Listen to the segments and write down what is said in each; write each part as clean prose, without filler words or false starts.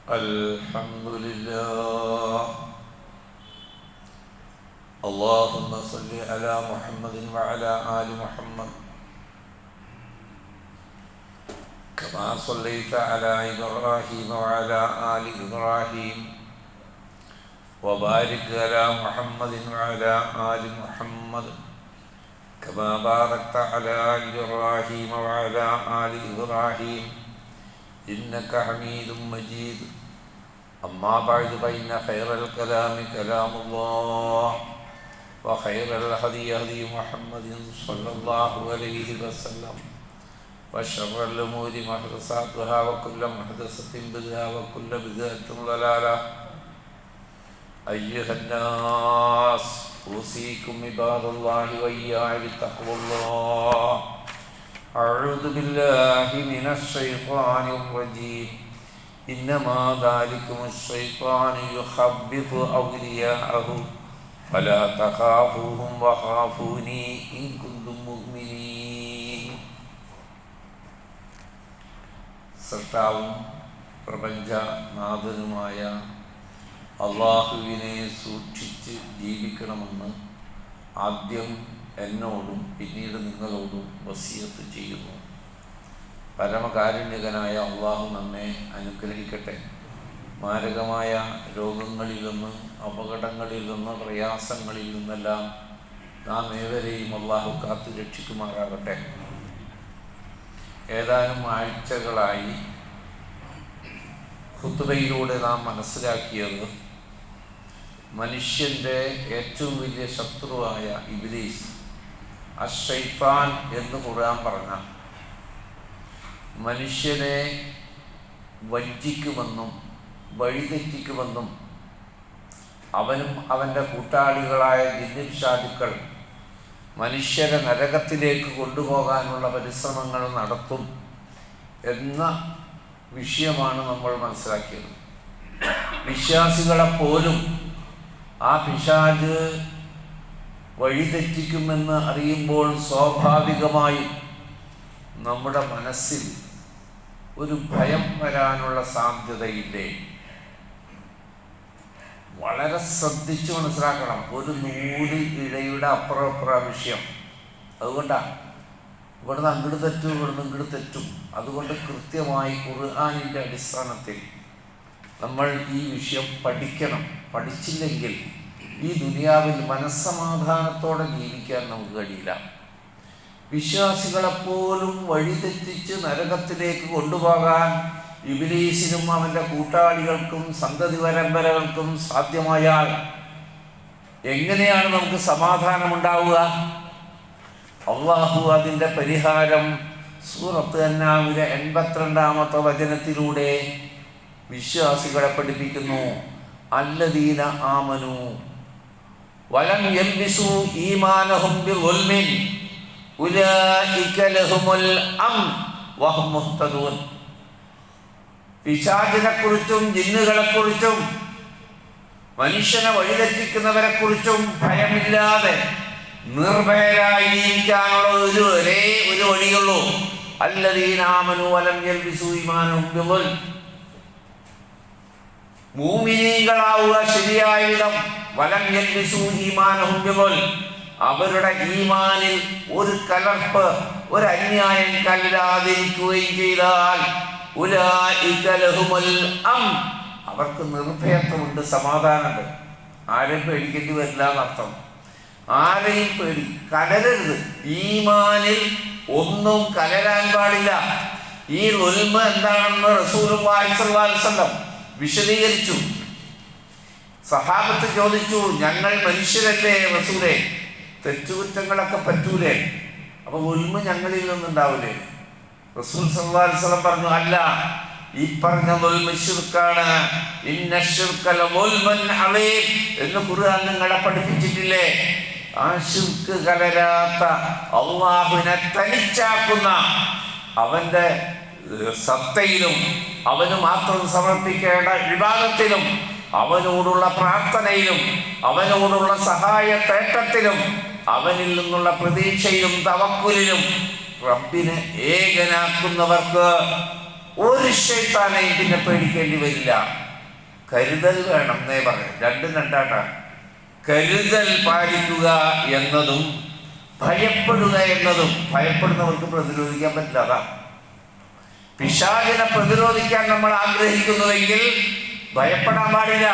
الحمد لله. اللهم صل على محمد وعلى آل محمد كما صليت على إبراهيم وعلى آل إبراهيم وبارك على محمد وعلى آل محمد كما باركت على إبراهيم وعلى آل إبراهيم إنك حميد مجيد. أما بعد فإن خير الكلام كلام الله وخير الهدي هدي محمد صلى الله عليه وسلم وشر الأمور محدثاتها وكل محدثة بدعة وكل بدعة ضلالة. أيها الناس أوصيكم عباد الله وإياي بتقوى الله. أعوذ بالله من الشيطان الرجيم. إنما ذلكم الشيطان يخبط أولياءه فلا تخافوهم وخافوني إن كنتم مؤمنين. സൃഷ്ടാവും പ്രപഞ്ചനാഥനുമായ അള്ളാഹുവിനെ സൂക്ഷിച്ച് ജീവിക്കണമെന്ന് ആദ്യം എന്നോടും പിന്നീട് നിങ്ങളോടും വസിയത്ത് ചെയ്യുന്നു. പരമകാരുണ്യകനായ അള്ളാഹു നമ്മെ അനുഗ്രഹിക്കട്ടെ. മാരകമായ രോഗങ്ങളിൽ നിന്ന്, അപകടങ്ങളിൽ നിന്ന്, പ്രയാസങ്ങളിൽ നിന്നെല്ലാം നാം ഏവരെയും അള്ളാഹു കാത്തു രക്ഷിക്കുമാറാകട്ടെ. ഏതാനും ആഴ്ചകളായി ഖുത്ബയിലൂടെ നാം മനസ്സിലാക്കിയത് മനുഷ്യൻ്റെ ഏറ്റവും വലിയ ശത്രുവായ ഇബ്ലീസ്, അശ്ശൈത്താൻ എന്ന് ഖുർആൻ പറഞ്ഞ, മനുഷ്യനെ വഞ്ചിക്കുമെന്നും വഴിതെറ്റിക്കുമെന്നും അവനും അവൻ്റെ കൂട്ടാളികളായ ജിന്നിഷാദുക്കൾ മനുഷ്യരെ നരകത്തിലേക്ക് കൊണ്ടുപോകാനുള്ള പരിശ്രമങ്ങൾ നടത്തും എന്ന വിഷയമാണ് നമ്മൾ മനസ്സിലാക്കിയത്. വിശ്വാസികളെപ്പോലും ആ പിശാച് വഴിതെറ്റിക്കുമെന്ന് അറിയുമ്പോൾ സ്വാഭാവികമായും നമ്മുടെ മനസ്സിൽ ഒരു ഭയം വരാനുള്ള സാധ്യതയില്ലേ? വളരെ ശ്രദ്ധിച്ച് മനസ്സിലാക്കണം. ഒരു നൂല് ഇഴയുടെ അപ്പുറം വിഷയം. അതുകൊണ്ടാണ് ഇവിടുന്ന് അങ്ങോട്ട് തെറ്റും, ഇവിടുന്ന് ഇങ്ങോട്ട് തെറ്റും. അതുകൊണ്ട് കൃത്യമായി ഖുർആനിൻ്റെ അടിസ്ഥാനത്തിൽ നമ്മൾ ഈ വിഷയം പഠിക്കണം. പഠിച്ചില്ലെങ്കിൽ ഈ ദുനിയാവിൽ മനസ്സമാധാനത്തോടെ ജീവിക്കാൻ നമുക്ക് കഴിയില്ല. വിശ്വാസികളെപ്പോലും വഴിതെറ്റിച്ച് നരകത്തിലേക്ക് കൊണ്ടുപോകാൻ ഇബ്ലീസിനും അവൻ്റെ കൂട്ടാളികൾക്കും സന്തതി പരമ്പരകൾക്കും സാധ്യമായാൽ എങ്ങനെയാണ് നമുക്ക് സമാധാനമുണ്ടാവുക? അള്ളാഹു അതിൻ്റെ പരിഹാരം സൂറത്ത് അൻആമിലെ 82-ാമത്തെ വചനത്തിലൂടെ വിശ്വാസികളെ പഠിപ്പിക്കുന്നു. അല്ലദീന ആമനു വലം യൽബിസു ഈമാനഹും ബിളുൽമിൻ ഉലൈക ലഹുമുൽ അംൻ വഹും മുഹ്തദൂൻ. പിശാചിനെക്കുറിച്ചും ജിന്നുകളെക്കുറിച്ചും മനുഷ്യനെ വഴിതെറ്റിക്കുന്നവരെ കുറിച്ചും ഭയമില്ലാതെ നിർഭയരായി ജീവിക്കാനുള്ള ഒരേ ഒരു വഴിയുള്ളൂ. അല്ലദീന ആമനു വലം യൽബിസു ഈമാനഹും ബിളുൽമിൻ. മുഅ്മിനീങ്ങളാവുക ശരിയായ വിധം. വലം യൽബിസു ഈമാനഹും ബിളുൽമിൻ. അവരുടെ ഈമാനിൽ ഒരു കലർപ്പ്, ഒരു അന്യായം കലരാതിരിക്കുകയും ചെയ്താൽ ഉലൈക ലഹുമുൽ അംൻ. അവർക്ക് നിർഭയത്വമുണ്ട്, സമാധാനമുണ്ട്. ആരെയും പേടിക്കേണ്ടി വരില്ല എന്നർത്ഥം. ആരെയും കലരരുത്. ഈമാനിൽ ഒന്നും കലരാൻ പാടില്ല. ഈ ളുൽമ് എന്താണെന്ന് റസൂലുള്ളാഹി സ്വല്ലല്ലാഹു അലൈഹി വസല്ലം വിശദീകരിച്ചു. സഹാബത്ത് ചോദിച്ചു, ഞങ്ങൾ മനുഷ്യരല്ലേ റസൂലേ, തെറ്റുകുറ്റങ്ങളൊക്കെ പറ്റൂലേ? അപ്പൊ ളുൽമ് ഞങ്ങളിൽ നിന്നുണ്ടാവൂലേ? റസൂൽ സല്ലല്ലാഹു അലൈഹി വസല്ലം പറഞ്ഞു, അല്ല, ഈ പറഞ്ഞ ളുൽമ് ശിർക്കാണ്. ഇന്ന ശിർക ലളുൽമുൻ അളീം എന്ന് ഖുർആൻ നിങ്ങളെ പഠിപ്പിച്ചിട്ടില്ലേ? ആ ശിർക്ക് കലരാത്ത, അല്ലാഹുവിനെ തനിച്ചാക്കുന്ന, അവന്റെ സത്തയിലും അവന് മാത്രം സമർപ്പിക്കേണ്ട ഇബാദത്തിലും അവനോടുള്ള പ്രാർത്ഥനയിലും അവനോടുള്ള സഹായ തേട്ടത്തിലും അവനിൽ നിന്നുള്ള പ്രതീക്ഷയിലും തവക്കുലിലും റബ്ബിനെ ഏകനാക്കുന്നവർക്ക് ഒരു ശൈത്താനെയും പിന്നെ പേടിക്കേണ്ടി വരില്ല. കരുതൽ വേണം എന്നേ പറഞ്ഞു. രണ്ടും രണ്ടാട്ടാണ്. കരുതൽ പാലിക്കുക എന്നതും ഭയപ്പെടുക എന്നതും. ഭയപ്പെടുന്നവർക്ക് പ്രതിരോധിക്കാൻ പറ്റില്ല. അതാ പിശാചിനെ പ്രതിരോധിക്കാൻ നമ്മൾ ആഗ്രഹിക്കുന്നുവെങ്കിൽ ഭയപ്പെടാൻ പാടില്ല.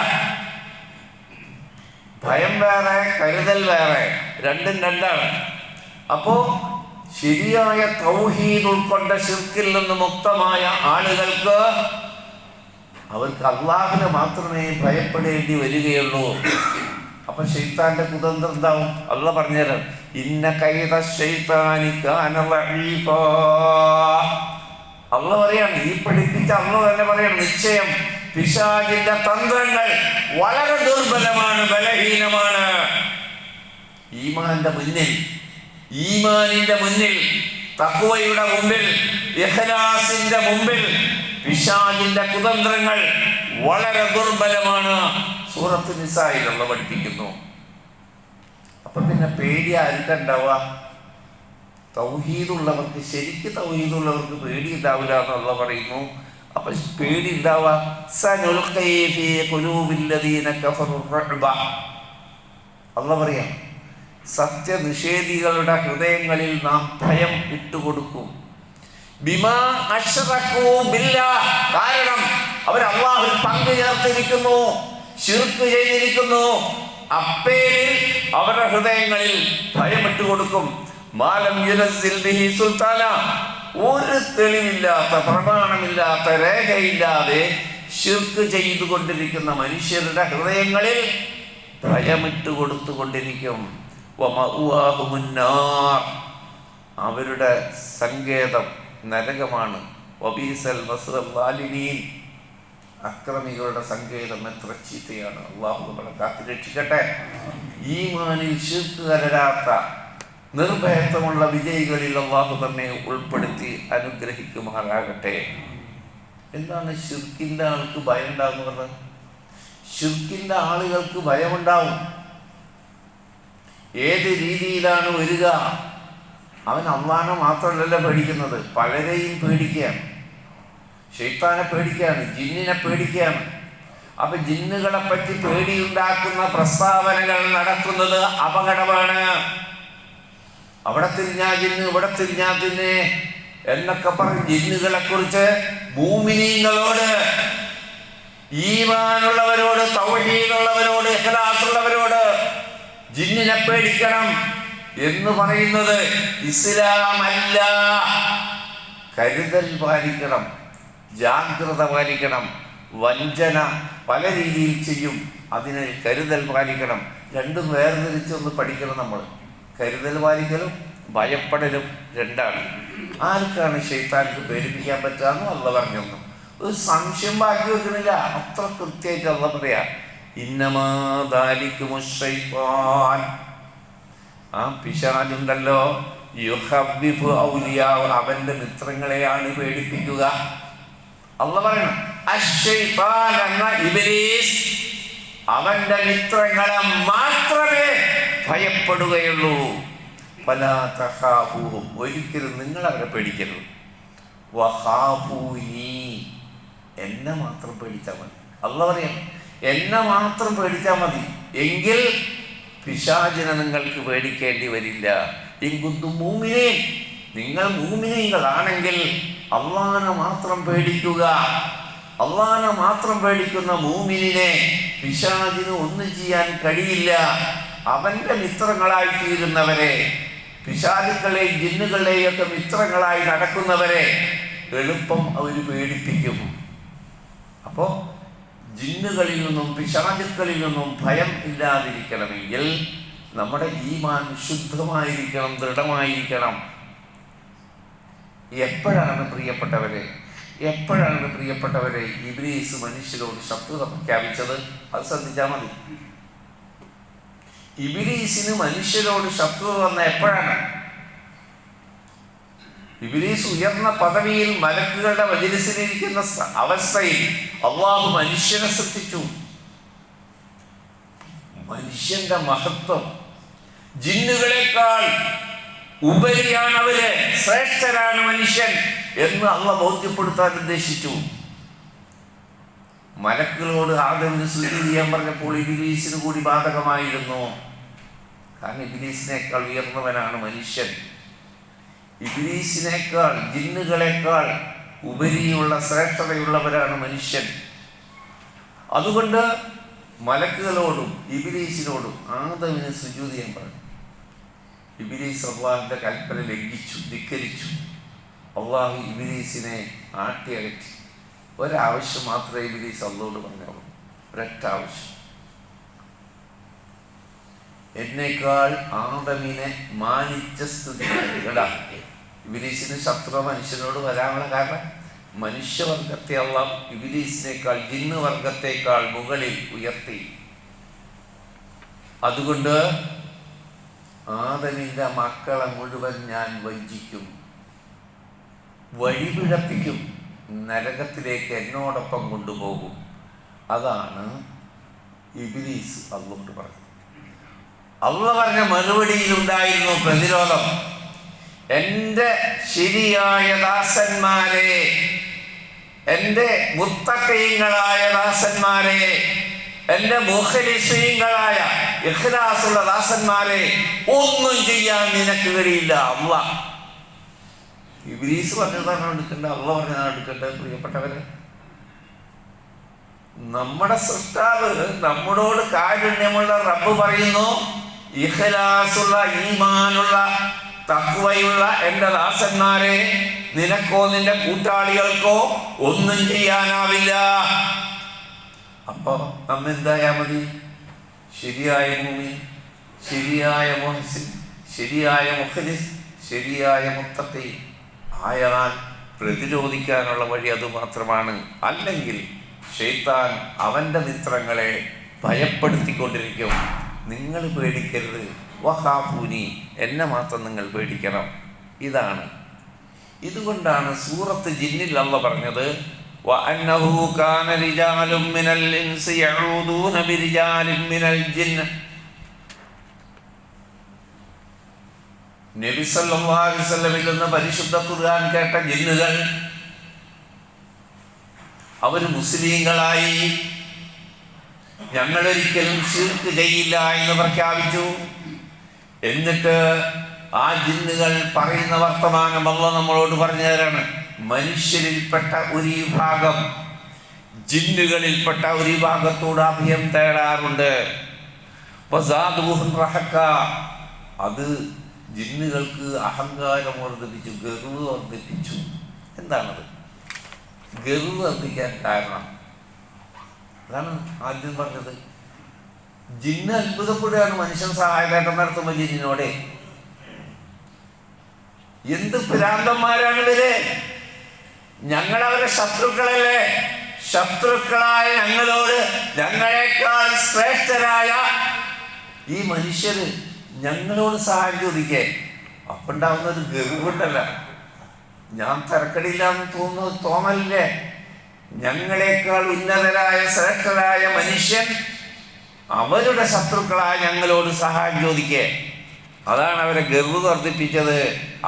ഭയം വേറെ, കരുതൽ വേറെ, രണ്ടും രണ്ടാണ്. അപ്പോ ശരിയായ തൗഹീദ് ഉൾക്കൊണ്ട ശിർക്കിൽ നിന്ന് മുക്തമായ ആളുകൾക്ക് അവർക്ക് അല്ലാഹുവിനെ മാത്രമേ ഭയപ്പെടേണ്ടി വരികയുള്ളൂ. അപ്പൊ ശൈത്താന്റെ കുതന്ത്രം എന്താവും? അല്ലാഹ് പറഞ്ഞുതരാം, ഇന്ന കൈദ ശൈത്താനി കാന ദഈഫാ. അല്ലാഹ് പറയാണ്, ഈ പഠിപ്പിച്ച അല്ലാഹ് തന്നെ പറയാണ്, നിശ്ചയം പിശാചിന്റെ തന്ത്രങ്ങൾ വളരെ ദുർബലമാണ്, ബലഹീനമാണ്. ഈമാനിന്റെ മുന്നിൽ, തഖ്വയുടെ മുമ്പിൽ, ഇഖ്ലാസിന്റെ മുമ്പിൽ പിശാചിന്റെ കുതന്ത്രങ്ങൾ വളരെ ദുർബലമാണ്. സൂറത്ത് നിസായിൽ അല്ലാഹ് പഠിപ്പിക്കുന്നു. അപ്പൊ പിന്നെ പേടി ആർക്കുണ്ടാവുക? തൗഹീദുള്ളവർക്ക്, ശരിക്ക് തൗഹീദുള്ളവർക്ക് പേടി ഉണ്ടാവില്ല എന്നുള്ള പറയുന്നു. അപ്പൊ പേടി ഉണ്ടാവുക അല്ലാഹ് പറയാം, സത്യനിഷേധികളുടെ ഹൃദയങ്ങളിൽ നാം ഭയം ഇട്ടുകൊടുക്കും. ബിമാ അശ്റകൂ ബില്ലാഹ്, കാരണം അവർ അല്ലാഹുവിൽ പങ്കു ചേർത്തിരിക്കുന്നു, ശിർക്ക് ചെയ്തിരിക്കുന്നു. അപ്പേരിൽ അവരുടെ ഹൃദയങ്ങളിൽ ഭയമിട്ട് കൊടുക്കും. മാലം യുനസ്സിൽ ബിഹി സുൽത്താന, ഒരു തെളിവില്ലാത്ത, പ്രമാണമില്ലാത്ത, രേഖയില്ലാതെ ശിർക്ക് ചെയ്തുകൊണ്ടിരിക്കുന്ന മനുഷ്യരുടെ ഹൃദയങ്ങളിൽ ഭയമിട്ട് കൊടുത്തുകൊണ്ടിരിക്കും. വമഅവാഹുമുന്നാർ, അവരുടെ സങ്കേതം നരകമാണ്. വബീസൽ മസ്വൽ ളാലിമീൻ, അക്രമികളുടെ സങ്കേതം എത്ര ചീത്തയാണ്. അല്ലാഹു നമ്മളെ കാത്തുരക്ഷിക്കട്ടെ. ഈമാനിൽ ശിർക്ക് കലരാത്ത നിർഭയത്വമുള്ള വിജയികളിൽ അല്ലാഹു നമ്മെ ഉൾപ്പെടുത്തി അനുഗ്രഹിക്കുമാറാകട്ടെ. എന്താണ് ശിർക്കിന്റെ ആൾക്ക് ഭയം ഉണ്ടാകുന്ന പറഞ്ഞത്? ശിർക്കിന്റെ ആളുകൾക്ക് ഭയമുണ്ടാവും. ഏത് രീതിയിലാണ് വരിക? അവൻ അല്ലാഹനെ മാത്രമല്ല പേടിക്കുന്നത്, പലരെയും പേടിക്കുകയാണ്. ശൈത്താനെ പേടിക്കുകയാണ്, ജിന്നിനെ പേടിക്കുകയാണ്. അപ്പൊ ജിന്നുകളെ പറ്റി പേടിയുണ്ടാക്കുന്ന പ്രസ്താവനകൾ നടത്തുന്നത് അപകടമാണ്. അവിടെ തിരിഞ്ഞാ ജിന്ന്, ഇവിടെ തിരിഞ്ഞാ ജിന്ന് എന്നൊക്കെ പറഞ്ഞ് ജിന്നുകളെ കുറിച്ച് മുഅ്മിനീങ്ങളോട്, ഈമാനുള്ളവരോട്, തൗഹീദുള്ളവരോട്, ഇഖ്ലാസുള്ളവരോട് ജിന്നിനെ പേടിക്കണം എന്ന് പറയുന്നത് ഇസ്ലാമല്ല. കരുതൽ പാലിക്കണം, ജാഗ്രത പാലിക്കണം. വഞ്ചന പല രീതിയിൽ ചെയ്യും, അതിന് കരുതൽ പാലിക്കണം. രണ്ടും വേർതിരിച്ചൊന്ന് പഠിക്കണം നമ്മൾ. കരുതൽ പാലിക്കലും ഭയപ്പെടലും രണ്ടാണ്. ആർക്കാണ് ശൈത്താൻക്ക് പേടിപ്പിക്കാൻ പറ്റുകയെന്ന് അല്ലാഹ് പറഞ്ഞു. ഒരു സംശയം ബാക്കി വെക്കുന്നില്ല, അത്ര കൃത്യമായിട്ട് അല്ലാഹ് പറയാ, ഇന്നമാ ദാലികുമുശ് ശൈത്താൻ. ആ പിശാചുണ്ടല്ലോ, യുഖവ്വിഫു ഔലിയാഹു, അവന്റെ മിത്രങ്ങളെയാണ് പേടിപ്പിക്കുക. അല്ലാഹ് പറയണം, അശ്ശൈത്താൻ എന്ന ഇബ്ലീസ് അവന്റെ മിത്രങ്ങളെ മാത്രമേ ഭയപ്പെടുകയുള്ളൂ. ഫലാ തഖാഫൂഹും, ഒരിക്കലും നിങ്ങൾ അവരെ പേടിക്കരുത്. വഖാഫൂനി, എന്നെ മാത്രം പേടിച്ചാൽ മതി. അല്ലാഹ് പറയാം, എന്നെ മാത്രം പേടിച്ചാൽ മതി, എങ്കിൽ പിശാചിനെ നിങ്ങൾക്ക് പേടിക്കേണ്ടി വരില്ല. ഇൻകുന്തും മുഅ്മിനീൻ, നിങ്ങൾ മുഅ്മിനീങ്ങളാണെങ്കിൽ അല്ലാഹനെ മാത്രം പേടിക്കുക. അല്ലാഹനെ മാത്രം പേടിക്കുന്ന മുഅ്മിനിനെ പിശാചിന് ഒന്നും ചെയ്യാൻ കഴിയില്ല. അവന്റെ മിത്രങ്ങളായി തീരുന്നവരെ, പിശാചുക്കളെയും ജിന്നുകളെയും ഒക്കെ മിത്രങ്ങളായി നടക്കുന്നവരെ എളുപ്പം അവർ പേടിപ്പിക്കും. അപ്പോൾ ജിന്നുകളിൽ നിന്നും പിശാചുക്കളിൽ നിന്നും ഭയം ഇല്ലാതിരിക്കണമെങ്കിൽ നമ്മുടെ ഈമാൻ ശുദ്ധമായിരിക്കണം, ദൃഢമായിരിക്കണം. എപ്പോഴാണ് പ്രിയപ്പെട്ടവരെ ഇബ്ലീസ് മനുഷ്യരോട് ശത്രുത പ്രഖ്യാപിച്ചത്? അത് ശ്രദ്ധിച്ചാൽ മതി. ഇബ്ലീസിന് മനുഷ്യരോട് ശത്രുത വന്ന എപ്പോഴാണ്? ഇബ്ലീസ് ഉയർന്ന പദവിയിൽ മലക്കുകളുടെ മജ്‌ലിസിലിരിക്കുന്ന അവസ്ഥയിൽ അല്ലാഹു മനുഷ്യനെ സൃഷ്ടിച്ചു. മനുഷ്യന്റെ മഹത്വം, ജിന്നുകളെക്കാൾ ഉപരിയാണ് അവര്, ശ്രേഷ്ഠരാണ് മനുഷ്യൻ എന്ന് അള്ളാഹ് ബോധ്യപ്പെടുത്താൻ ഉദ്ദേശിച്ചു. മലക്കുകളോട് ആദമിന് സുജൂദ് ചെയ്യാൻ പറഞ്ഞപ്പോൾ ഇബ്ലീസിന് കൂടി ബാധകമായിരുന്നു. കാരണം ഇബ്ലീസിനേക്കാൾ ഉയർന്നവനാണ് മനുഷ്യൻ. ഇബ്ലീസിനേക്കാൾ, ജിന്നുകളെക്കാൾ ഉപരിയുള്ള ശ്രേഷ്ഠതയുള്ളവരാണ് മനുഷ്യൻ. അതുകൊണ്ട് മലക്കുകളോടും ഇബ്ലീസിനോടും ആദമിന് സുജൂദ് ചെയ്യാൻ പറഞ്ഞു. ഇബ്ലീസ് അള്ളാഹുവിൻ്റെ കൽപ്പന ലംഘിച്ചു, ധിക്കരിച്ചു. അള്ളാഹു ഇബ്ലീസിനെ ആട്ടിയകറ്റി. ഒരാവശ്യം മാത്രമേ ഇബ്ലീസ് അള്ളാഹുവോട് പറഞ്ഞുള്ളൂ, ഒരൊറ്റ ആവശ്യം. എന്നേക്കാൾ ആദമിനെ മാനിച്ച സ്ഥിതി കേടാ. ഇബ്ലീസിന് ശത്രു മനുഷ്യനോട് വരാനുള്ള കാരണം മനുഷ്യവർഗത്തെ അള്ളാഹ് ഇബ്ലീസിനേക്കാൾ, ജിന്ന് വർഗത്തേക്കാൾ മുകളിൽ ഉയർത്തി. അതുകൊണ്ട് ആദമിൻ്റെ മക്കളെ മുഴുവൻ ഞാൻ വഞ്ചിക്കും, വഴിപിഴപ്പിക്കും, നരകത്തിലേക്ക് എന്നോടൊപ്പം കൊണ്ടുപോകും. അതാണ് ഇബ്ലീസ് അള്ളാഹുവോട് പറഞ്ഞത്. അള്ളാഹ് പറഞ്ഞ മറുപടിയിലുണ്ടായിരുന്നു പ്രതിരോധം. എൻ്റെ ശരിയായ ദാസന്മാരെ, എൻ്റെ മുത്തഖീങ്ങളായ ദാസന്മാരെ, എൻ്റെ മുഖ്ലിസീങ്ങളായ ഇഖ്ലാസുള്ള ദാസന്മാരെ ഒന്നും ചെയ്യാൻ നിനക്ക് കഴിയില്ല. അള്ളാഹ് ഇബ്ലീസ് പറഞ്ഞതാണ് എടുക്കേണ്ടത്, അള്ളാഹ് പറഞ്ഞതാണ് എടുക്കേണ്ടത്. പ്രിയപ്പെട്ടവരെ, നമ്മുടെ സൃഷ്ടാവ്, നമ്മളോട് കാരുണ്യമുള്ള റബ്ബ് പറയുന്നു, ഇഖ്ലാസുള്ള, ഈമാനുള്ള, തഖ്വയുള്ള എൻ്റെ ദാസന്മാരെ നിനക്കോ നിന്റെ കൂട്ടാളികൾക്കോ ഒന്നും ചെയ്യാനാവില്ല. അപ്പൊ നമ്മെന്തായാ മതി? ശരിയായ മുഅ്മിൻ, ശരിയായ മുഹ്സിൻ, ശരിയായ മുഖ്ലിസ്, ശരിയായ മുത്തഖി ആയാൽ പ്രതിരോധിക്കാനുള്ള വഴി അതുമാത്രമാണ്. അല്ലെങ്കിൽ ശൈത്താൻ അവൻ്റെ മിത്രങ്ങളെ ഭയപ്പെടുത്തിക്കൊണ്ടിരിക്കും. നിങ്ങൾ പേടിക്കരുത്, വഖാഫൂനി, എന്നെ മാത്രം നിങ്ങൾ പേടിക്കണം. ഇതാണ്. ഇതുകൊണ്ടാണ് സൂറത്ത് ജിന്നിൽ അല്ലാഹ് പറഞ്ഞത്, വഅന്നഹു കാന റിജാലുൻ മിനൽ ഇൻസി യഊദൂന ബിരിജാലിൻ മിനൽ ജിന്ന്. നബി സല്ലല്ലാഹു അലൈഹി വസല്ലമയിൽ നിന്ന് പരിശുദ്ധ ഖുർആൻ കേട്ട ജിന്നുകൾ അവർ മുസ്ലിങ്ങളായി, ഞങ്ങളൊരിക്കലും ശിർക്ക് ചെയ്യില്ല എന്ന് പ്രഖ്യാപിച്ചു. എന്നിട്ട് ആ ജിന്നുകൾ പറയുന്ന വർത്തമാനം അല്ലാഹ് നമ്മളോട് പറഞ്ഞു തരാണ്. മനുഷ്യരിൽപ്പെട്ട ഒരു വിഭാഗം ജിന്നുകളിൽപ്പെട്ട ഒരു വിഭാഗത്തോട് അഭയം തേടാറുണ്ട്. അത് ജിന്നുകൾക്ക് അഹങ്കാരം വർദ്ധിപ്പിച്ചു, ഗർവ് വർദ്ധിപ്പിച്ചു. എന്താണത്? ഗർവ് വർദ്ധിക്കാൻ കാരണം അതാണ് ആദ്യം പറഞ്ഞത്. ജിന്ന് അത്ഭുതപ്പെടുകയാണ് മനുഷ്യൻ സഹായകേട്ടം നടത്തുമ്പോൾ ജിന്നിനോടെ. എന്ത് ഭ്രാന്തന്മാരാണ് ഇവര്! ഞങ്ങളവരെ ശത്രുക്കളല്ലേ? ശത്രുക്കളായ ഞങ്ങളോട് ഞങ്ങളെക്കാൾ ശ്രേഷ്ഠരായ ഈ മനുഷ്യര് ഞങ്ങളോട് സഹായം ചോദിക്കേ. അപ്പുണ്ടാവുന്ന ഒരു ഗർവുണ്ടല്ല, ഞാൻ തിരക്കടില്ലാന്ന് തോന്നലില്ലേ? ഞങ്ങളെക്കാൾ ഉന്നതരായ ശ്രേഷ്ഠരായ മനുഷ്യൻ അവരുടെ ശത്രുക്കളായ ഞങ്ങളോട് സഹായം ചോദിക്കേ. അതാണ് അവരെ ഗർവ് വർദ്ധിപ്പിച്ചത്.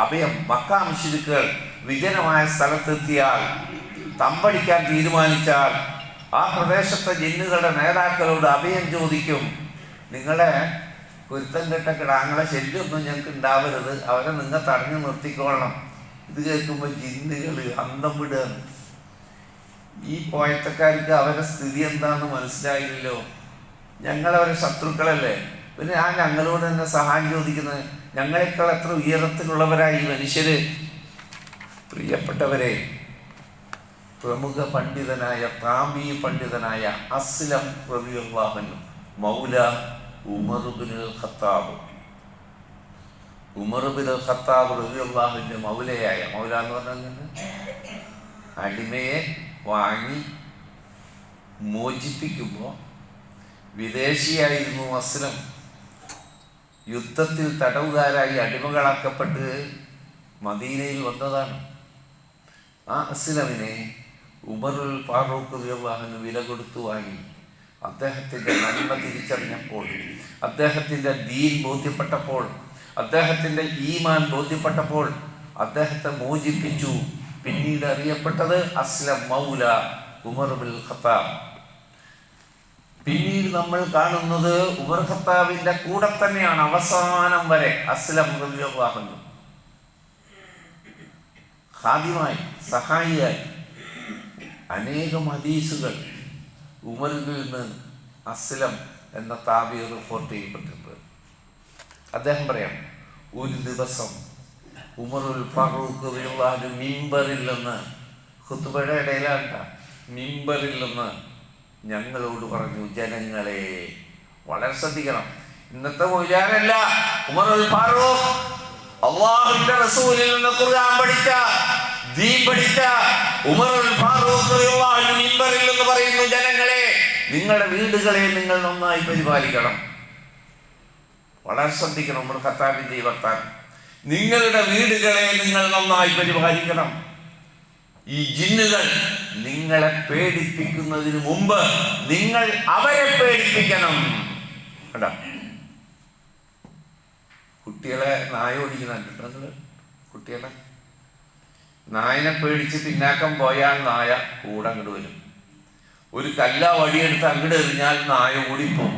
അഭയം. മക്കാ മുശ്രിക്കുകൾ വിജനമായ സ്ഥലത്തെത്തിയാൽ, തമ്പടിക്കാൻ തീരുമാനിച്ചാൽ, ആ പ്രദേശത്തെ ജിന്നുകളുടെ നേതാക്കളോട് അഭയം ചോദിക്കും. നിങ്ങളെ പൊരുത്തം കെട്ട കിടാങ്ങളെ ശല്യമൊന്നും ഞങ്ങൾക്ക് ഉണ്ടാവരുത്, അവരെ നിങ്ങൾ തടഞ്ഞു നിർത്തിക്കൊള്ളണം. ഇത് കേൾക്കുമ്പോൾ ജിന്നുകൾ അന്തം വിടുകയാണ്. ഈ പോയത്തക്കാർക്ക് അവരുടെ സ്ഥിതി എന്താണെന്ന് മനസ്സിലായില്ലല്ലോ. ഞങ്ങളവരെ ശത്രുക്കളല്ലേ, പിന്നെ ആ ഞങ്ങളോട് തന്നെ സഹായം ചോദിക്കുന്നത്? ഞങ്ങളെക്കാൾ എത്ര ഉയരത്തിലുള്ളവരായി ഈ മനുഷ്യര്. പ്രിയപ്പെട്ടവരെ, പ്രമുഖ പണ്ഡിതനായ താബീ പണ്ഡിതനായ അസ്ലം റളിയല്ലാഹു അൻഹു മൗല ഉമർ ഇബ്നുൽ ഖത്താബ്, ഉമർ ഇബ്നുൽ ഖത്താബ് റളിയല്ലാഹു അൻഹു മൗലയായ, മൗല എന്ന് പറഞ്ഞാൽ അടിമയെ വാങ്ങി മോചിപ്പിക്കുമ്പോൾ വിദേശിയായിരുന്നു അസ്ലം. യുദ്ധത്തിൽ തടവുകാരായി അടിമകളാക്കപ്പെട്ട് മദീനയിൽ വന്നതാണ്. ആ അസ്ലമിനെ ഉമറുൽ ഫാറൂഖ് റളിയല്ലാഹു അൻഹു വില കൊടുത്തു വാങ്ങി. അദ്ദേഹത്തിൻ്റെ നന്മ തിരിച്ചറിഞ്ഞപ്പോൾ, അദ്ദേഹത്തിൻ്റെ ദീൻ ബോധ്യപ്പെട്ടപ്പോൾ, അദ്ദേഹത്തിൻ്റെ ഈമാൻ ബോധ്യപ്പെട്ടപ്പോൾ അദ്ദേഹത്തെ മോചിപ്പിച്ചു. പിന്നീട് അറിയപ്പെട്ടത് അസ്ലം മൗല ഉമർ ബിൻ ഖത്താബ്. പിന്നീട് നമ്മൾ കാണുന്നത് ഉമർ ഖത്താബിന്റെ കൂടെ തന്നെയാണ് അവസാനം വരെ അസ്ലം റളിയല്ലാഹു അൻഹു ഖാദിമായി, സഹായിയായി. അനേകം ഹദീസുകൾ ഉമറിൽ നിന്ന് അസ്ലം എന്ന താബി റിപ്പോർട്ട് ചെയ്യപ്പെട്ടിട്ടുണ്ട്. അദ്ദേഹം പറയാം, ഒരു ദിവസം ഉമറുൽ ഫാറൂഖ് റളിയല്ലാഹു മിമ്പറിൽ നിന്ന്, ഖുത്ബയുടെ ഇടയിലാണ്, മിമ്പറിൽ നിന്ന് ഞങ്ങളോട് പറഞ്ഞു, ജനങ്ങളെ വളരെ ശ്രദ്ധിക്കണം. ഇന്നത്തെ മൗലാനല്ല, ഉമറുൽ ഫാറൂഖ് അല്ലാഹുവിന്റെ റസൂലിൽ നിന്ന് ഖുർആൻ പഠിച്ച, ദീൻ പഠിച്ച ഉമറുൽ ഫാറൂഖ് റളിയല്ലാഹു അൻഹു മിമ്പറിൽ നിന്ന് പറയുന്നു, ജനങ്ങളെ നിങ്ങളുടെ വീടുകളെ നിങ്ങൾ നന്നായി പരിപാലിക്കണം. വളരെ ശ്രദ്ധിക്കണം. ഉമർ ഖത്താബിന്റെ ഈ വർത്താനം, നിങ്ങളുടെ വീടുകളെ നിങ്ങൾ നന്നായി പരിപാലിക്കണം. ഈ ജിന്നുകൾ നിങ്ങളെ പേടിപ്പിക്കുന്നതിന് മുമ്പ് നിങ്ങൾ അവരെ പേടിപ്പിക്കണം. കണ്ടോ, കുട്ടികളെ നായ ഓടിക്കുന്നുണ്ട്. കുട്ടികളെ നായനെ പേടിച്ച് പിന്നാക്കം പോയാൽ നായ കൂടെ അങ്ങോട്ട് വരും. ഒരു കല്ല വടിയെടുത്ത് അങ്ങോട്ട് എറിഞ്ഞാൽ നായ ഓടിപ്പോകും.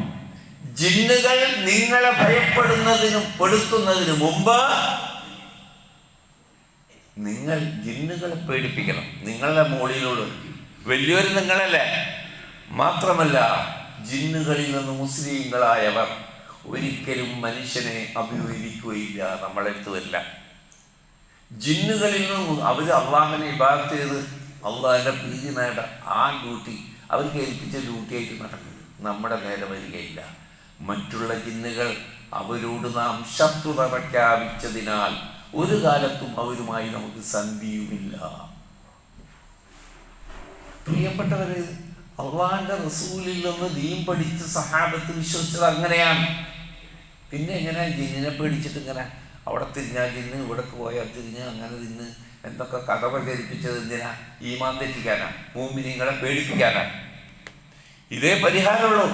ജിന്നുകൾ നിങ്ങളെ പെടുത്തുന്നതിന് മുമ്പ് നിങ്ങൾ ജിന്നുകളെ പേടിപ്പിക്കണം. നിങ്ങളുടെ മുകളിലുള്ള വലിയൊരു നിങ്ങളല്ലേ. മാത്രമല്ല, ജിന്നുകളിൽ നിന്ന് മുസ്ലിങ്ങളായവർ ഒരിക്കലും മനുഷ്യനെ അഭിമുഖീകരിക്കുകയില്ല, നമ്മളെടുത്ത് വരില്ല. ജിന്നുകളിൽ നിന്നും അവർ അള്ളാഹിനെ ഇബാദത്ത് ചെയ്ത് അള്ളാഹിന്റെ പ്രീതി നേടാൻ ആ ഡ്യൂട്ടി അവർക്ക് ഏൽപ്പിച്ച ഡ്യൂട്ടിയായിട്ട് നടക്കും. നമ്മുടെ നേരെ വരികയില്ല. മറ്റുള്ള ജിന്നുകൾ അവരോട് നാം ശത്രുത പ്രഖ്യാപിച്ചതിനാൽ ഒരു കാലത്തും അവരുമായി നമുക്ക് സന്ധിയുമില്ല. പ്രിയപ്പെട്ടവര്, അള്ളാഹിന്റെ റസൂലിൽ നിന്ന് ദീൻ പഠിച്ച് സഹാബത്ത് വിശ്വസിച്ചത് അങ്ങനെയാണ്. പിന്നെ എങ്ങനെ ജിന്നിനെ പേടിച്ചിട്ട് ഇങ്ങനെ അവിടെ തിരിഞ്ഞാൽ ജിന്ന്, ഇവിടേക്ക് പോയാൽ തിരിഞ്ഞ്, അങ്ങനെ തിന്ന് എന്തൊക്കെ കഥ പ്രചരിപ്പിച്ചത് എന്തിനാ? ഈമാൻ തെറ്റിക്കാനാ, മുഅ്മിനീങ്ങളെ പേടിപ്പിക്കാനാ. ഇതേ പരിഹാരമുള്ളൂ.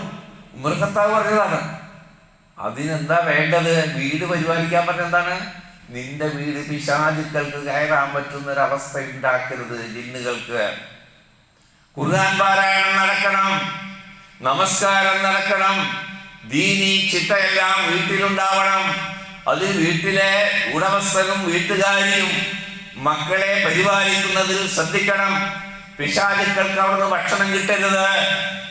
ഉമർ ഖത്താബ് പറഞ്ഞതാണ്. അതിനെന്താ വേണ്ടത്? വീട് പരിപാലിക്കാൻ പറ്റുന്ന എന്താണ്? നിന്റെ വീട് പിശാചുക്കൾക്ക് കയറാൻ പറ്റുന്നൊരവസ്ഥ ഉണ്ടാക്കരുത്. ജിന്നുകൾക്ക് ഖുർആൻ പാരായണം നടക്കണം, നമസ്കാരം നടക്കണം, ദീനി ചിട്ടയെല്ലാം വീട്ടിലുണ്ടാവണം. അത് വീട്ടിലെ ഉടമസ്ഥനും വീട്ടുകാരിയും മക്കളെ പരിപാലിക്കുന്നതിൽ ശ്രദ്ധിക്കണം. പിശാചുക്കൾക്ക് അവിടുന്ന് ഭക്ഷണം കിട്ടരുത്.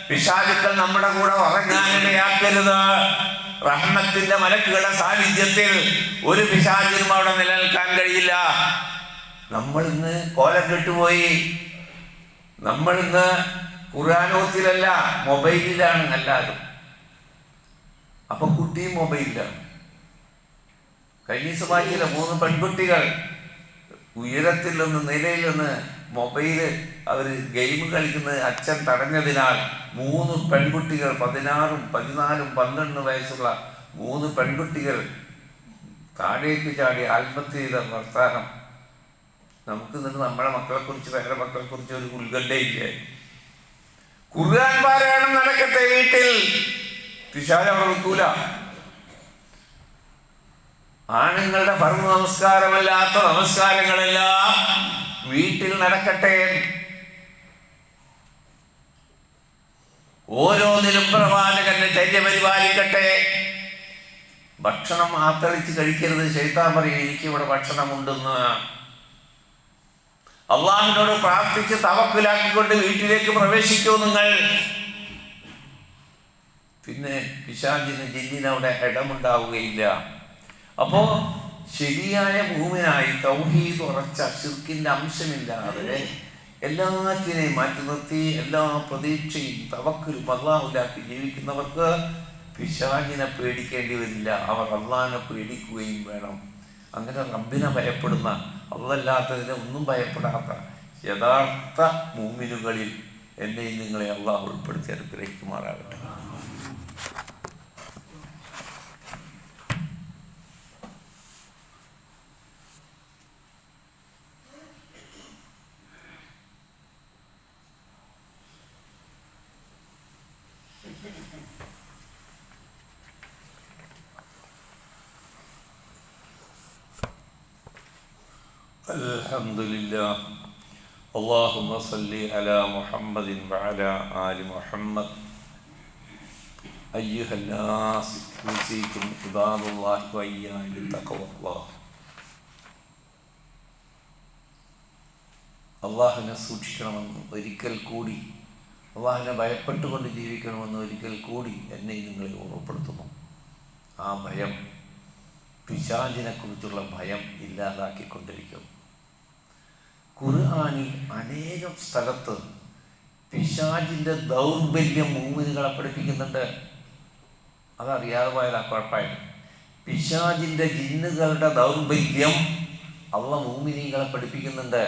പിശാചുക്കൾ നമ്മുടെ കൂടെ ഉറങ്ങാനിടയാക്കരുത്. റഹ്മത്തിന്റെ മലക്കുകളുടെ സാന്നിധ്യത്തിൽ ഒരു പിശാചിനും അവിടെ നിലനിൽക്കാൻ കഴിയില്ല. നമ്മളിന്ന് കോലം കെട്ടുപോയി. നമ്മളിന്ന് ഖുർആനോത്തിലല്ല, മൊബൈലിലാണ് എല്ലാവരും. അപ്പൊ കുട്ടിയും മൊബൈലിലാണ്. കഴിഞ്ഞ ദിവസമാക്കിയില്ല, 3 പെൺകുട്ടികൾ ഉയരത്തിൽ നിന്ന്, നിലയിൽ നിന്ന് മൊബൈല് അവര് ഗെയിം കളിക്കുന്നത് അച്ഛൻ തടഞ്ഞതിനാൽ 3 പെൺകുട്ടികൾ, 16, 14, 12 വയസ്സുള്ള 3 പെൺകുട്ടികൾ താഴേക്ക് ചാടി ആത്മഹത്യ ചെയ്ത വർത്താനം നമുക്ക് നിന്ന് നമ്മളെ മക്കളെ കുറിച്ച്, വേറെ മക്കളെ കുറിച്ച് ഒരു ഉത്കണ്ഠയില്ലേ? ഖുർആൻ പാരായണം നടക്കട്ടെ വീട്ടിൽ. പിശാച് അവിടെ നിൽക്കൂല. ആണുങ്ങളുടെ ഫർദ് നമസ്കാരമല്ലാത്ത നമസ്കാരങ്ങളെല്ലാം വീട്ടിൽ നടക്കട്ടെ. ഓരോന്നിലും പ്രവാചകന്റെ ചര്യ പരിപാലിക്കട്ടെ. ഭക്ഷണം ആത്തളിച്ച് കഴിക്കരുത്. ശൈത്താൻ പറയും, എനിക്കിവിടെ ഭക്ഷണമുണ്ടെന്ന്. അള്ളാഹുവിനോട് പ്രാർത്ഥിച്ച് തവക്കുലാക്കിക്കൊണ്ട് വീട്ടിലേക്ക് പ്രവേശിക്കൂ നിങ്ങൾ. പിന്നെ പിശാചിന്, ജിന്നിന് അവിടെ ഇടമുണ്ടാവുകയില്ല. അപ്പോ ശരിയായ ഭൂമിനായി തൗഹീദ് ഉറച്ച, ശിർക്കിന്റെ അംശമില്ലാതെ എല്ലാറ്റിനെയും മാറ്റി നിർത്തി എല്ലാ പ്രതീക്ഷയും തവക്കലും അല്ലാഹുവിലാക്കി ജീവിക്കുന്നവർക്ക് പിശാചിനെ പേടിക്കേണ്ടി വരില്ല. അവർ അള്ളാഹിനെ പേടിക്കുകയും വേണം. അങ്ങനെ റബ്ബിനെ ഭയപ്പെടുന്ന, അള്ളല്ലാത്തതിനെ ഒന്നും ഭയപ്പെടാത്ത യഥാർത്ഥ മുഅ്മിനുകളിൽ എന്നെയും നിങ്ങളെ അള്ളാഹു ഉൾപ്പെടുത്തി അനുഗ്രഹിക്കുമാറാകട്ടെ. الحمد لله اللهم صل على محمد وعلى آل محمد أيها الناس أوصيكم عباد الله وإياي بتقوى الله. അള്ളാഹുവിനെ സൂക്ഷിക്കണമെന്ന് ഒരിക്കൽ കൂടി, അള്ളാഹുവിനെ ഭയപ്പെട്ടുകൊണ്ട് ജീവിക്കണമെന്ന് ഒരിക്കൽ കൂടി എന്നെ നിങ്ങളെ ഓർമ്മപ്പെടുത്തുന്നു. ആ ഭയം, പിശാചിനെ കുറിച്ചുള്ള ഭയം ഇല്ലാതാക്കിക്കൊണ്ടിരിക്കും. ഖുർആനിൽ അനേകം സ്ഥലത്ത് പിശാചിൻ്റെ ദൗർബല്യം മുഅ്മിനുകളെ പഠിപ്പിക്കുന്നുണ്ട്. അതറിയാതെ പോയതാ കുഴപ്പമായിരുന്നു. പിശാചിൻ്റെ ജിന്നുകളുടെ ദൗർബല്യം അള്ളാഹ് മുഅ്മിനീങ്ങളെ പഠിപ്പിക്കുന്നുണ്ട്.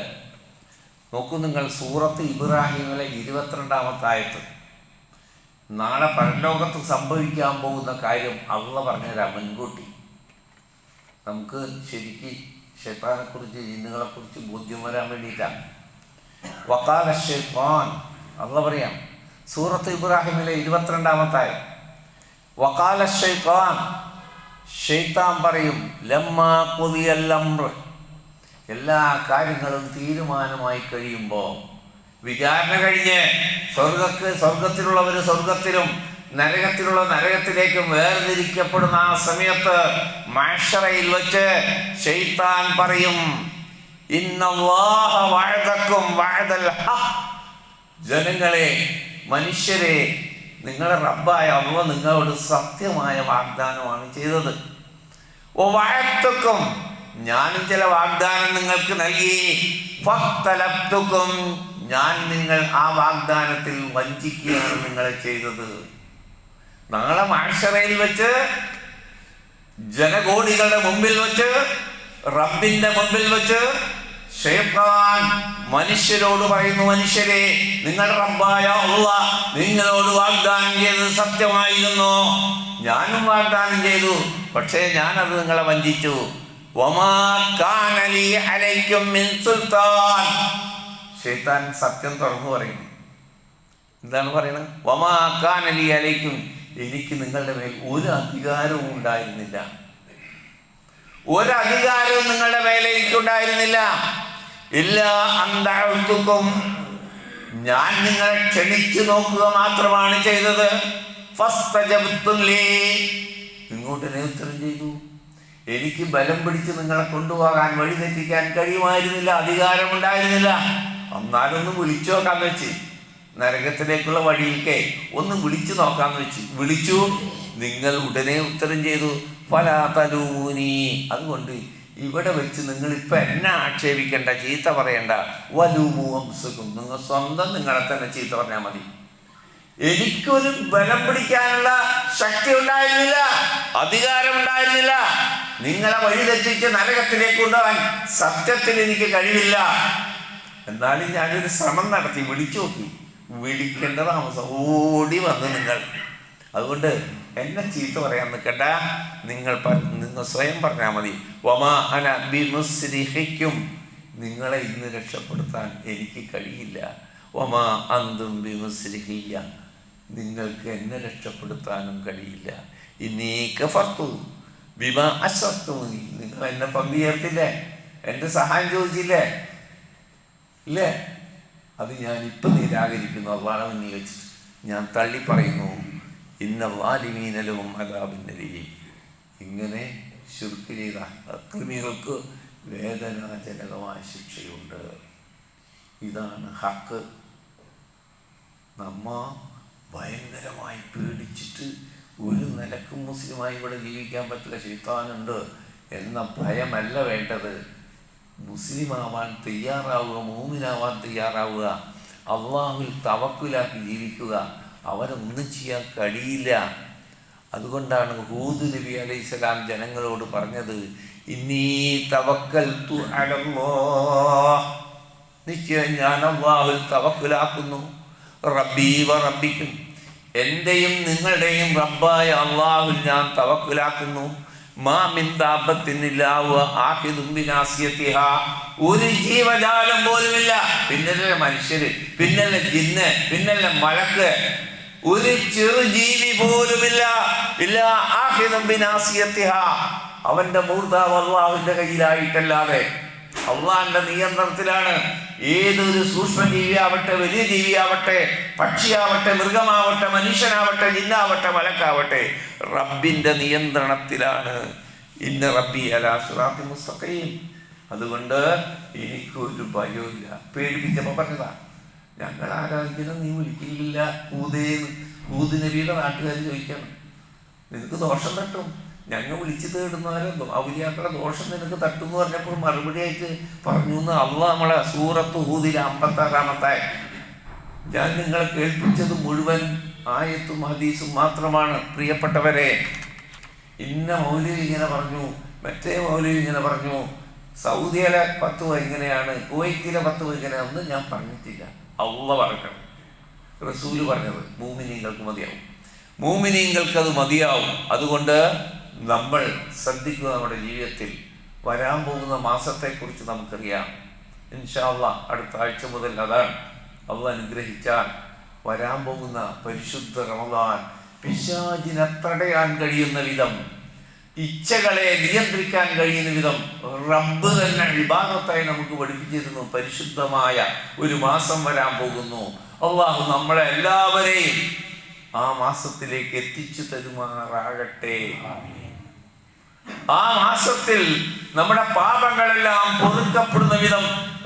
നോക്കൂ നിങ്ങൾ, സൂറത്ത് ഇബ്രാഹിമിലെ 22-ാമത്തെ ആയത്ത്. നാളെ പരലോകത്ത് സംഭവിക്കാൻ പോകുന്ന കാര്യം അള്ളാഹ് പറഞ്ഞുതരാം മുൻകൂട്ടി. നമുക്ക് ശരിക്ക് ശൈത്താനെക്കുറിച്ച്, ജിന്നുകളെക്കുറിച്ച് ബോധ്യം വരാൻ വേണ്ടിയിട്ടാണ്. വഖാല ശൈത്താൻ, അള്ളാഹ് പറയാം സൂറത്ത് ഇബ്രാഹിമിലെ 22-ാമത്തെ ആയത്ത്. വഖാല ശൈത്താൻ, ശൈത്താൻ പറയും, ലമ്മാ ഖുദിയൽ അംർ, എല്ലാ കാര്യങ്ങളും തീരുമാനമായി കഴിയുമ്പോൾ, വിചാരണ കഴിഞ്ഞ് സ്വർഗത്തിലുള്ളവർ സ്വർഗത്തിലും നരകത്തിലുള്ള നരകത്തിലേക്കും വേർതിരിക്കപ്പെടുന്ന ആ സമയത്ത് മഹ്ശറയിൽ വെച്ച് ശൈത്താൻ പറയും, ഇന്നല്ലാഹ വഅദക്കും വഅദൽ ഹഖ്, ജനങ്ങളെ, മനുഷ്യരെ, നിങ്ങളുടെ റബ്ബായ അല്ലാഹ് നിങ്ങളോട് സത്യമായ വാഗ്ദാനമാണ് ചെയ്തത്. വഅദതുക്കും, ഞാനും ചില വാഗ്ദാനം നിങ്ങൾക്ക് നൽകി. ഫഖ്തലഫ്തുക്കും, നിങ്ങൾ ആ വാഗ്ദാനത്തിൽ വഞ്ചിക്കുകയാണ് നിങ്ങളെ ചെയ്തത്. നാളെ മഹ്ശറയിൽ വെച്ച്, ജനകോടികളുടെ മുമ്പിൽ വെച്ച്, റബ്ബിന്റെ മുമ്പിൽ വെച്ച് ശൈത്താൻ മനുഷ്യരോട് പറയുന്നു, മനുഷ്യരെ, നിങ്ങളുടെ റബ്ബായ അല്ലാഹ് നിങ്ങളോട് വാഗ്ദാനം ചെയ്തത് സത്യമായിരുന്നു. ഞാനും വാഗ്ദാനം ചെയ്തു, പക്ഷേ ഞാനത് നിങ്ങളെ വഞ്ചിച്ചു. വമാ കാന ലീ അലൈക്കും മിൻ സുൽത്താൻ, ശൈത്താൻ സത്യം തുറന്നു പറയുന്നു. എന്താണ് പറയുന്നത്? വമാ കാന ലീ അലൈക്കും, എനിക്ക് നിങ്ങളുടെ മേൽ ഒരു അധികാരവും ഉണ്ടായിരുന്നില്ല. ഒരധികാരവും നിങ്ങളുടെ മേലെ എനിക്കുണ്ടായിരുന്നില്ല. ഇല്ലാ അൻ ദഅഉതുക്കും, ഞാൻ നിങ്ങളെ ക്ഷണിച്ചു നോക്കുക മാത്രമാണ് ചെയ്തത്. ഫസ്തജബ്തും ലീ, ഇങ്ങോട്ട് ഉത്തരം ചെയ്തു. എനിക്ക് ബലം പിടിച്ച് നിങ്ങളെ കൊണ്ടുപോകാൻ, വഴി തെറ്റിക്കാൻ കഴിയുമായിരുന്നില്ല, അധികാരമുണ്ടായിരുന്നില്ല. എന്നാലൊന്ന് വിളിച്ചു നോക്കാന്ന് വെച്ച്, നരകത്തിലേക്കുള്ള വഴിയിൽക്കേ ഒന്ന് വിളിച്ചു നോക്കാന്ന് വെച്ച് വിളിച്ചു. നിങ്ങൾ ഉടനെ ഉത്തരം ചെയ്തു. ഫലാ തലൂനി, അതുകൊണ്ട് ഇവിടെ വെച്ച് നിങ്ങൾ ഇപ്പം എന്നെ ആക്ഷേപിക്കേണ്ട, ചീത്ത പറയണ്ട. വലൂമു അംസുക്കും, നിങ്ങൾ സ്വന്തം നിങ്ങളെ തന്നെ ചീത്ത പറഞ്ഞാൽ മതി. എനിക്കൊരു ബലം പിടിക്കാനുള്ള ശക്തി ഉണ്ടായിരുന്നില്ല, അധികാരം ഉണ്ടായിരുന്നില്ല. നിങ്ങളെ വഴി തെറ്റിച്ച് നരകത്തിലേക്ക് കൊണ്ടുപോകാൻ സത്യത്തിൽ എനിക്ക് കഴിവില്ല. എന്നാലും ഞാനൊരു ശ്രമം നടത്തി, വിളിച്ചു നോക്കി. വിളിക്കേണ്ട താമസം, ഓടി വന്ന് നിങ്ങൾ. അതുകൊണ്ട് എന്നെ ചീത്ത പറയാൻ നിൽക്കണ്ട, നിങ്ങൾ സ്വയം പറഞ്ഞാൽ മതി. വമാ അന ബിമുസ്രിഹിക്കും, നിങ്ങളെ ഇന്ന് രക്ഷപ്പെടുത്താൻ എനിക്ക് കഴിയില്ല. വമാ അന്തും ബിമുസ്രിഹിയ്യ, നിങ്ങൾക്ക് എന്നെ രക്ഷപ്പെടുത്താനും കഴിയില്ല. ഇന്നീ കഫർതു ബിമാ അശ്റക്തുമൂനി, നിങ്ങൾ എന്നെ പങ്കു ചേർത്തില്ലേ, എൻ്റെ സഹായം ചോദിച്ചില്ലേ, ഇല്ലേ? അത് ഞാനിപ്പം നിരാകരിക്കുന്നു. അള്ളാഹു മുന്നിൽ വെച്ചിട്ട് ഞാൻ തള്ളി പറയുന്നു. ഇന്ന ളാലിമീന ലഹും അദാബുൻ അലീം, ഇങ്ങനെ ശിർക്ക് ചെയ്ത അക്രമികൾക്ക് വേദനാജനകമായ ശിക്ഷയുണ്ട്. ഇതാണ് ഹക്ക്. നമ്മ ഭയങ്കരമായി പേടിച്ചിട്ട് ഒരു നിലക്കും മുസ്ലിമായി ഇവിടെ ജീവിക്കാൻ പറ്റില്ല, ശൈത്താനുണ്ട് എന്ന ഭയമല്ല വേണ്ടത്. മുസ്ലിമാവാൻ തയ്യാറാവുക, മൂമിനാവാൻ തയ്യാറാവുക, അള്ളാഹുവിൽ തവക്കുലാക്കി ജീവിക്കുക. അവരൊന്നും ചെയ്യാൻ കഴിയില്ല. അതുകൊണ്ടാണ് ഹൂദ് നബി അലൈഹിസ്സലാം ജനങ്ങളോട് പറഞ്ഞത്, ഇന്നീ തവക്കൽതു അലല്ലാഹ്, നിശ്ചയം ഞാൻ അള്ളാഹുവിൽ തവക്കുലാക്കുന്നു. റബ്ബീ വ റബ്ബിക്കും, എൻ്റെയും നിങ്ങളുടെയും റബ്ബായ അള്ളാഹുവിൽ ഞാൻ തവക്കുലാക്കുന്നു. മാ മിൻ ദാബത്തിൻ ഇല്ലാ ഹുവ ആഖിദുൻ ബിനാസിയതിഹാ, ഒരു ജീവജാലം പോലുമില്ല, പിന്നല്ല മനുഷ്യര്, പിന്നല്ല ജിന്ന്, പിന്നല്ല മലക്ക്, ഒരു ചെറു ജീവി പോലുമില്ല. ഇല്ലാ ആഖിദുൻ ബിനാസിയതിഹാ, അവന്റെ മൂർധാവ് അള്ളാഹുവിന്റെ കയ്യിലായിട്ടല്ലാതെ, അള്ളാഹിന്റെ നിയന്ത്രണത്തിലാണ്. ഏതൊരു സൂക്ഷ്മജീവിയാവട്ടെ, വലിയ ജീവിയാവട്ടെ, പക്ഷിയാവട്ടെ, മൃഗമാവട്ടെ, മനുഷ്യനാവട്ടെ, ജിന്നാവട്ടെ, മലക്കാവട്ടെ, റബ്ബിന്റെ നിയന്ത്രണത്തിലാണ്. ഇന്ന റബ്ബി അലാ സിറാത്തിൻ മുസ്തഖീം. അതുകൊണ്ട് എനിക്കൊരു ഭയമില്ല. പേടിപ്പിച്ചപ്പോൾ പറഞ്ഞതാ, ഞങ്ങൾ ആരാധിക്കണം, നീ വിളിക്കുന്നില്ല കൂതേന്ന്. കൂത് നബിയുടെ നാട്ടുകാർ ചോദിക്കണം, നിനക്ക് ദോഷം തട്ടും, ഞങ്ങൾ വിളിച്ചു തേടുന്നവരോ ഔലിയാക്കളുടെ ദോഷം നിനക്ക് തട്ടും എന്ന് പറഞ്ഞപ്പോൾ മറുപടിയായിട്ട് പറഞ്ഞു എന്ന് അള്ളാഹ് നമ്മളെ സൂറത്ത് ഹൂദിലെ 56-ാമത്തെ ഞാൻ നിങ്ങളെ കേൾപ്പിച്ചത് മുഴുവൻ ആയത്തും ഹദീസും മാത്രമാണ്. പ്രിയപ്പെട്ടവരെ, ഇന്ന മൗലവി ഇങ്ങനെ പറഞ്ഞു, മറ്റേ മൗലവി ഇങ്ങനെ പറഞ്ഞു, സൗദിയിലെ ഫത്വ ഇങ്ങനെയാണ്, കുവൈത്തിലെ ഫത്വ ഇങ്ങനെയാണെന്ന് ഞാൻ പറഞ്ഞിട്ടില്ല. അള്ളാഹ് പറഞ്ഞത്, റസൂല് പറഞ്ഞത് മുഅ്മിനീങ്ങൾക്ക് മതിയാവും. മുഅ്മിനീങ്ങൾക്ക് അത് മതിയാവും. അതുകൊണ്ട് നമ്മൾ ശ്രദ്ധിക്കുക. നമ്മുടെ ജീവിതത്തിൽ വരാൻ പോകുന്ന മാസത്തെക്കുറിച്ച് നമുക്കറിയാം. ഇൻഷാ അല്ലാഹ് അടുത്ത ആഴ്ച മുതൽ അതാണ്. അള്ളാഹ് അനുഗ്രഹിച്ചാൽ വരാൻ പോകുന്ന പരിശുദ്ധ റമദാൻ പിശാചിനെ തടയാൻ കഴിയുന്ന വിധം, ഇച്ഛകളെ നിയന്ത്രിക്കാൻ കഴിയുന്ന വിധം റബ്ബ് തന്നെ ഇബാദത്തായി നമുക്ക് പഠിപ്പിച്ചിരുന്നു. പരിശുദ്ധമായ ഒരു മാസം വരാൻ പോകുന്നു. അള്ളാഹു നമ്മളെ എല്ലാവരെയും ആ മാസത്തിലേക്ക് എത്തിച്ചു തരുമാറാകട്ടെ. ആ മാസത്തിൽ നമ്മുടെ പാപങ്ങളെല്ലാം പൊറുക്കപ്പെടുന്ന വിധം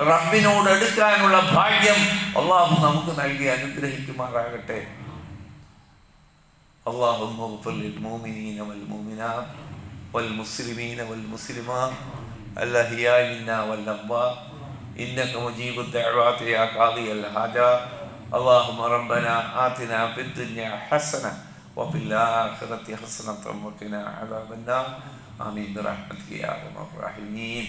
റബ്ബിനോട് എടുക്കാനുള്ള ഭാഗ്യം അള്ളാഹു നമുക്ക് നൽകി അനുഗ്രഹിക്കുമാറാകട്ടെ. اللهم اغفر للمؤمنين والمؤمنات والمسلمين والمسلمات الأحياء منا والأموات إنك مجيب الدعوات يا قاضي الحاجات. اللهم ربنا آتنا في الدنيا حسنة وفي الآخرة حسنة وقنا عذاب النار. آمين برحمتك يا أرحم الراحمين.